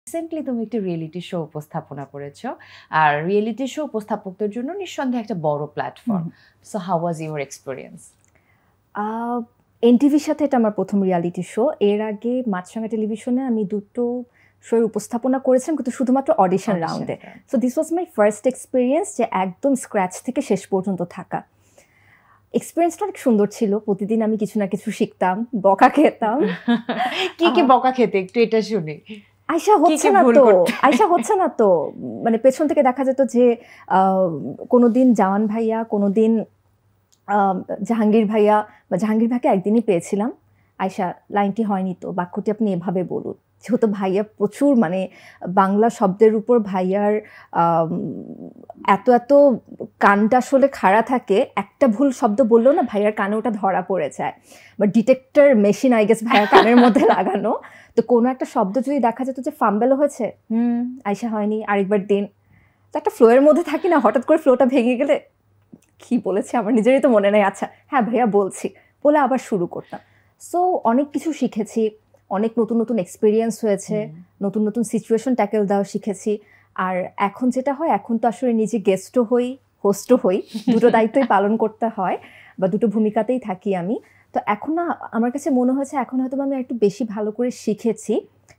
Recently তুমি একটি reality show উপস্থাপনা করেছো, আর রিয়েলিটি শো উপস্থাপকদের জন্য নিঃসন্দেহে একটা বড় platform. So how was your experience? এনটিভির সাথে এটা আমার প্রথম রিয়ালিটি শো। এর আগে মাছরাঙা টেলিভিশনে আমি দুটো শোয়ের উপস্থাপনা করেছিলাম, কিন্তু শুধুমাত্র অডিশন রাউন্ডে। So this was my first experience, যে একদম স্ক্র্যাচ থেকে শেষ পর্যন্ত থাকা। এক্সপিরিয়েন্সটা অনেক সুন্দর ছিল। প্রতিদিন আমি কিছু না কিছু শিখতাম, বকা খেতাম। কি বকা খেতে একটু এটা শুনি। আয়শা হচ্ছে না তো মানে পেছন থেকে দেখা যেত যে কোনোদিন জাওয়ান ভাইয়া, কোনোদিন জাহাঙ্গীর ভাইয়া, বা জাহাঙ্গীর ভাইকে একদিনই পেয়েছিলাম, আয়শা লাইনটি হয়নি তো, বাক্যটি আপনি এভাবে বলুন। যেহেতু ভাইয়া প্রচুর মানে বাংলা শব্দের উপর ভাইয়ার এত কানটা আসলে খাড়া থাকে, একটা ভুল শব্দ বললেও না ভাইয়ার কানে ওটা ধরা পড়ে যায়, বা ডিটেক্টর মেশিন আই গেস ভাইয়ার কানের মধ্যে লাগানো। তো কোনো একটা শব্দ যদি দেখা যেত যে ফাম্বেলও হয়েছে, আয়শা হয়নি, আরেকবার দিন। তো একটা ফ্লোয়ের মধ্যে থাকি না, হঠাৎ করে ফ্লোটা ভেঙে গেলে কি বলেছে আমার নিজেরই তো মনে নেই, আচ্ছা হ্যাঁ ভাইয়া বলছি বলে আবার শুরু করতাম। সো অনেক কিছু শিখেছি, অনেক নতুন এক্সপিরিয়েন্স হয়েছে, নতুন সিচুয়েশন ট্যাকেল দেওয়া শিখেছি। আর এখন যেটা হয়, এখন তো আসলে নিজে গেস্টও হই, হোস্টও হই, দুটো দায়িত্বই পালন করতে হয়, বা দুটো ভূমিকাতেই থাকি আমি। তো এখন না আমার কাছে মনে হয়েছে এখন হয়তো আমি একটু বেশি ভালো করে শিখেছি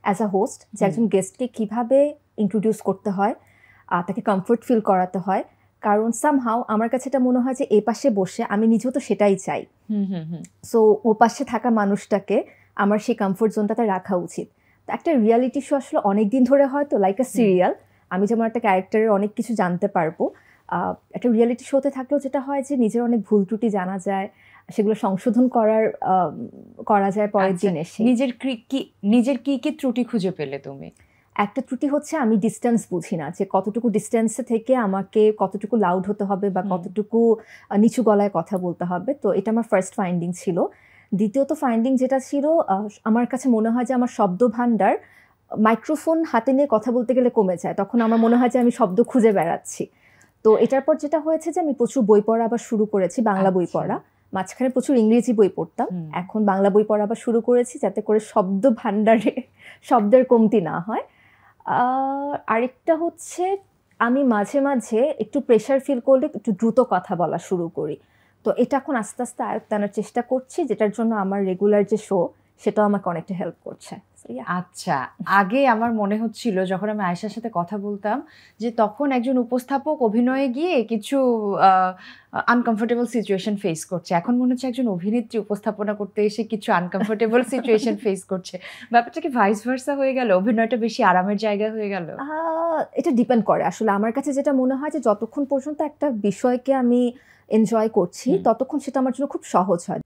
অ্যাজ আ হোস্ট, যে একজন গেস্টকে কীভাবে ইন্ট্রোডিউস করতে হয়, তাকে কমফোর্ট ফিল করাতে হয়। কারণ সামহাও আমার কাছে এটা মনে হয় যে এই পাশে বসে আমি নিজেও তো সেটাই চাই। সো ও পাশে থাকা মানুষটাকে আমার সেই কমফোর্ট জোনটাতে রাখা উচিত। তো একটা রিয়ালিটি শো আসলে অনেক দিন ধরে হয়, তো লাইক আ সিরিয়াল, আমি যেমন একটা ক্যারেক্টারের অনেক কিছু জানতে পারবো, একটা রিয়ালিটি শোতে থাকলেও যেটা হয় যে নিজের অনেক ভুল ত্রুটি জানা যায়, সেগুলো সংশোধন করা যায় পরের দিন এসে। নিজের কি ত্রুটি খুঁজে পেলে তুমি? একটা ত্রুটি হচ্ছে আমি ডিস্টেন্স বুঝি না, যে কতটুকু ডিস্টেন্সে থেকে আমাকে কতটুকু লাউড হতে হবে বা কতটুকু নিচু গলায় কথা বলতে হবে। তো এটা আমার ফার্স্ট ফাইন্ডিং ছিল। দ্বিতীয়ত ফাইন্ডিং যেটা ছিল, আমার কাছে মনে হয় যে আমার শব্দ ভাণ্ডার মাইক্রোফোন হাতে নিয়ে কথা বলতে গেলে কমে যায়, তখন আমার মনে হয় যে আমি শব্দ খুঁজে বেড়াচ্ছি। তো এটার পর যেটা হয়েছে যে আমি প্রচুর বই পড়া আবার শুরু করেছি, বাংলা বই পড়া। মাঝখানে প্রচুর ইংরেজি বই পড়তাম, এখন বাংলা বই পড়া আবার শুরু করেছি, যাতে করে শব্দ ভাণ্ডারে শব্দের কমতি না হয়। আরেকটা হচ্ছে আমি মাঝে মাঝে একটু প্রেশার ফিল করলে একটু দ্রুত কথা বলা শুরু করি। তো এটা এখন আস্তে আস্তে আয়ত্ত আনার চেষ্টা করছি, যেটার জন্য আমার রেগুলার যে শো সেটাও আমাকে অনেকটা হেল্প করছে। আচ্ছা, আগে আমার মনে হচ্ছিল যখন আমি আয়েশার সাথে কথা বলতাম, যে তখন একজন উপস্থাপক অভিনয়ে গিয়ে কিছু আনকমফোর্টেবল সিচুয়েশন ফেস করছে, এখন মনে হচ্ছে একজন অভিনেত্রী উপস্থাপনা করতে এসে কিছু আনকমফোর্টেবল সিচুয়েশন ফেস করছে। ব্যাপারটা কি ভাইস ভার্সা হয়ে গেল? অভিনয়টা বেশি আরামের জায়গা হয়ে গেল? এটা ডিপেন্ড করে আসলে। আমার কাছে যেটা মনে হয় যে যতক্ষণ পর্যন্ত একটা বিষয়কে আমি এনজয় করছি ততক্ষণ সেটা আমার জন্য খুব সহজ হয়।